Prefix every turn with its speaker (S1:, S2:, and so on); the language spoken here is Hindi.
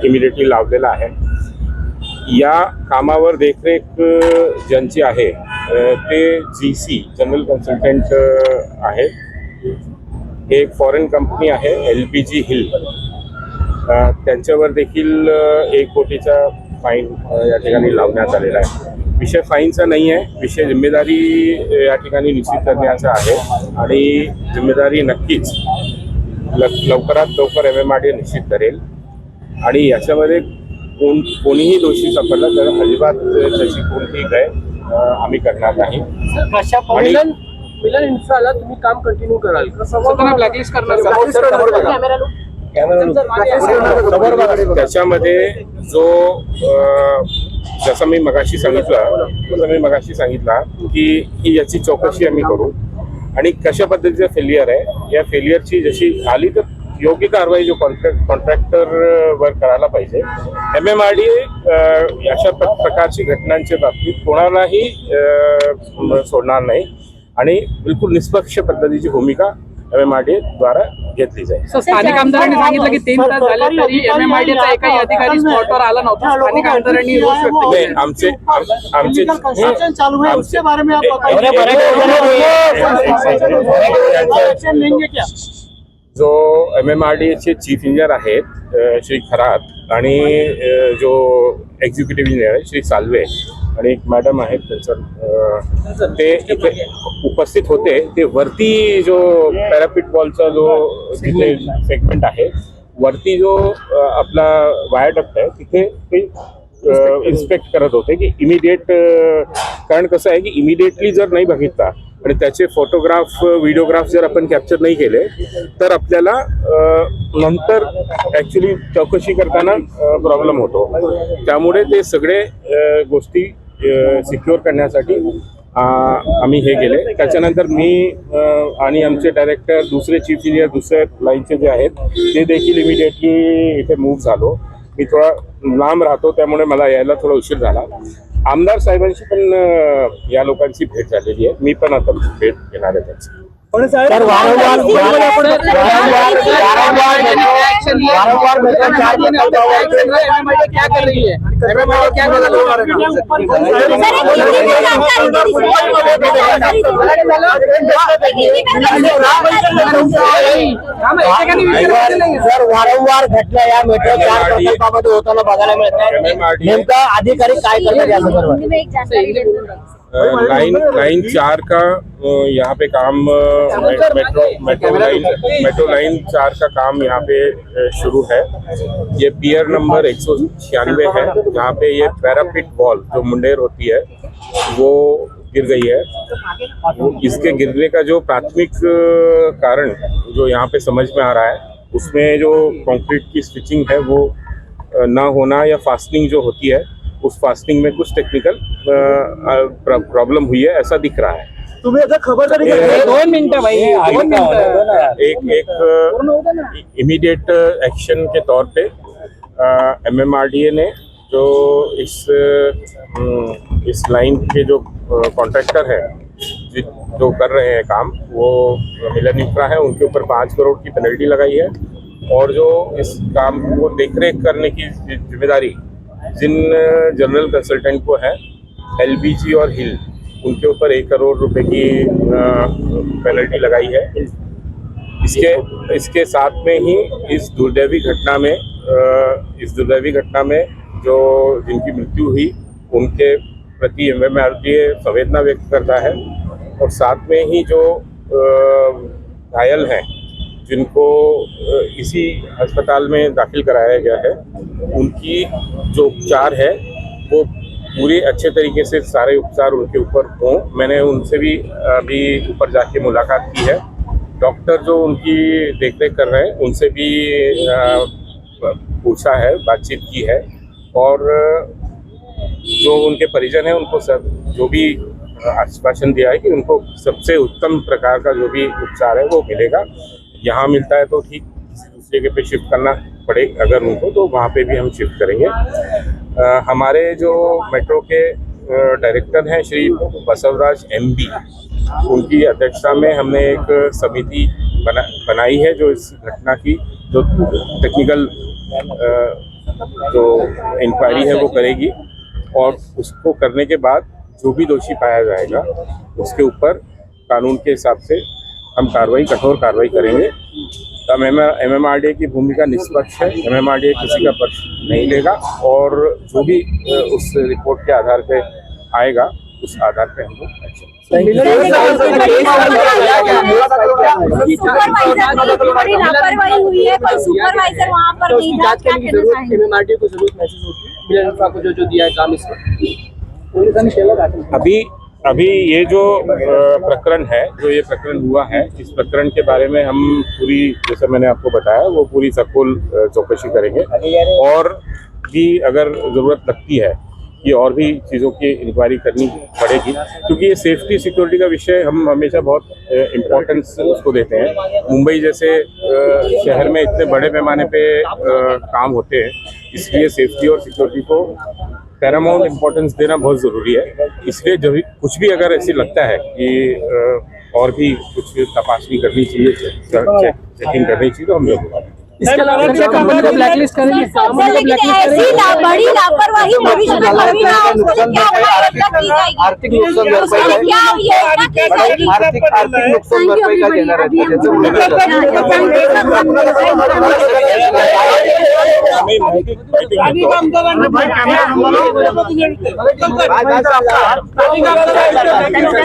S1: इमिडिएटली लावलेला आहे. या कामावर देखरेख ज्यांची आहे ते GC जनरल कन्सल्टंट आहेत. एक फॉरेन कंपनी आहे LPG हिल, त्यांच्यावर देखील 1 कोटीचा फाईन या ठिकाणी लावण्यात आलेला आहे. विषय फाईनचा नाही आहे, विषय जिम्मेदारी या ठिकाणी निश्चित करण्याचा आहे आणि जिम्मेदारी नक्कीच लवकरात लवकर MMRDA निश्चित करेल आणि याच्यामध्ये कोणीही दोषी सापडला तर अजिबात त्याची कोणतीही काय आम्ही करणार नाही.
S2: मिलन इन्फ्राला तुम्ही काम कंटिन्यू कराल का? ब्लॅकलिस्ट करणार?
S1: त्याच्यामध्ये जो जसं मी मगाशी सांगितला की याची चौकशी आम्ही करू आणि कशा पद्धतीचं फेलियर आहे, या फेलियरची जशी आली तर योग्य कारवाई जो कॉन्ट्रॅक्टर वर करायला पाहिजे. MMRDA अशा प्रकारची घटनांच्या बाबतीत कोणालाही सोडणार नाही आणि बिलकुल निष्पक्ष पद्धतीची भूमिका MMRDA द्वारा घेतली जाईल.
S2: स्थानिक आमदारांनी सांगितलं की 3 तास झाले तरी MMRDAचा एकही अधिकारी स्पॉटवर आला नव्हता. स्थानिक आमदारांनी रोष व्यक्त केला.
S1: जो MMRDAचे चीफ इंजिनियर आहेत श्री खरात आणि जो एक्झिक्युटिव्ह इंजिनियर आहे श्री साल्वे आणि एक मॅडम आहेत त्यांचं, ते इथे उपस्थित होते. ते वरती जो पॅरापिट वॉलचा जो तिथे सेगमेंट आहे, वरती जो आपला वायरडक्ट आहे तिथे ते इन्स्पेक्ट करत होते की इमिडिएट, कारण कसं आहे की इमिडिएटली जर नाही बघितला आणि त्याचे फोटोग्राफ व्हिडिओग्राफ जर आपण कॅप्चर नाही केले तर आपल्याला नंतर ॲक्च्युली चौकशी करताना प्रॉब्लेम होतो. त्यामुळे ते सगळे गोष्टी सिक्युअर करण्यासाठी आम्ही हे केले. त्याच्यानंतर मी आणि आमचे डायरेक्टर, दुसरे चीफ इंजिनियर, दुसऱ्या लाईनचे जे आहेत ते देखील इमिडिएटली इथे मूव्ह झालो. मी थोडा लांब राहतो त्यामुळे मला यायला थोडा उशीर झाला. आमदार साहेबांशी पण या लोकांची भेट झालेली आहे. मी पण आता भेट घेणार आहे त्यांची.
S3: वारंवार घटना या मेट्रो 4 प्रकल्पामध्ये होताना बघायला मिळत नाही. नेमका अधिकारी काय करतात या संदर्भात?
S1: लाइन 4 का यहाँ पे काम मेट्रो लाइन 4 का काम यहाँ पे शुरू है. ये पियर नंबर 196 है, जहाँ पे ये पैरापिट वॉल जो मुंडेर होती है वो गिर गई है. इसके गिरने का जो प्राथमिक कारण जो यहाँ पे समझ में आ रहा है, उसमें जो कंक्रीट की स्टिचिंग है वो ना होना या फास्टनिंग जो होती है, उस फास्टिंग में कुछ टेक्निकल प्रॉब्लम हुई है, ऐसा दिख रहा है.
S3: तुम्ही आता खबरदारी
S2: 2 मिनिटं भाई, 2 मिनिटं.
S1: एक इमीडिएट एक्शन के तौर पे MMRDA ने जो इस लाइन के जो कॉन्ट्रैक्टर है जो कर रहे हैं काम, वो मिलन इंफ्रा है, उनके ऊपर 5 करोड़ की पेनल्टी लगाई है. और जो इस काम को देखरेख करने की जिम्मेदारी जिन जनरल कंसल्टेंट को है LPG और हिल, उनके ऊपर 1 करोड़ रुपए की पेनल्टी लगाई है. इसके साथ में ही इस दुर्दैवी घटना में जो जिनकी मृत्यु हुई उनके प्रति MMRDA संवेदना व्यक्त करता है. और साथ में ही जो घायल हैं जिनको इसी अस्पताल में दाखिल कराया गया है, उनकी जो उपचार है वो पूरे अच्छे तरीके से सारे उपचार उनके ऊपर हों. मैंने उनसे भी अभी ऊपर जाके मुलाकात की है. डॉक्टर जो उनकी देखरेख कर रहे हैं उनसे भी पूछा है, बातचीत की है. और जो उनके परिजन हैं उनको सब जो भी आश्वासन दिया है कि उनको सबसे उत्तम प्रकार का जो भी उपचार है वो मिलेगा. यहाँ मिलता है तो ठीक, किसी दूसरी जगह पे शिफ्ट करना पड़े अगर उनको, तो वहाँ पे भी हम शिफ्ट करेंगे. हमारे जो मेट्रो के डायरेक्टर हैं श्री बसवराज MB, उनकी अध्यक्षता में हमने एक समिति बनाई है जो इस घटना की जो टेक्निकल जो इंक्वायरी है वो करेगी और उसको करने के बाद जो भी दोषी पाया जाएगा उसके ऊपर कानून के हिसाब से हम कठोर कार्रवाई करेंगे। तब MMRDA की भूमिका निष्पक्ष है, MMRDA किसी का पक्ष नहीं लेगा और जो भी उस रिपोर्ट के आधार पे आएगा उस आधार पे हम लोग एक्शन
S4: बड़ी लापरवाही हुई है, कोई सुपरवाइजर वहाँ पर नहीं था, क्या कहना चाहेंगे?
S2: MMRDA को जरूरत महसूस होती है मिलन को जो दिया है काम इसमें
S1: अभी ये जो प्रकरण है, जो ये प्रकरण हुआ है, इस प्रकरण के बारे में हम पूरी, जैसे मैंने आपको बताया, वो पूरी सखोल चौकसी करेंगे और भी अगर ज़रूरत लगती है कि और भी चीज़ों की इंक्वायरी करनी पड़ेगी, क्योंकि ये सेफ्टी सिक्योरिटी का विषय हम हमेशा बहुत इम्पोर्टेंस उसको देते हैं। मुंबई जैसे शहर में इतने बड़े पैमाने पे काम होते हैं, इसलिए सेफ्टी और सिक्योरिटी को पैरामाउंट इम्पोर्टेंस देना बहुत ज़रूरी है। इसलिए जब कुछ भी अगर ऐसी लगता है कि और भी कुछ तपासनी करनी चाहिए, चेकिंग करनी चाहिए, तो हम जरूर
S2: इसके अलावा कंपनी को ब्लैकलिस्ट करेंगे।
S4: लेकिन ऐसी बड़ी लापरवाही भविष्य में कभी ना हो, उसके लिए क्या मतलब की जाएगी?
S5: आर्थिक नुकसान भरपाई
S4: उसके लिए क्या योजना की जाएगी?
S5: आर्थिक नुकसान भरपाई का कहना रहता है।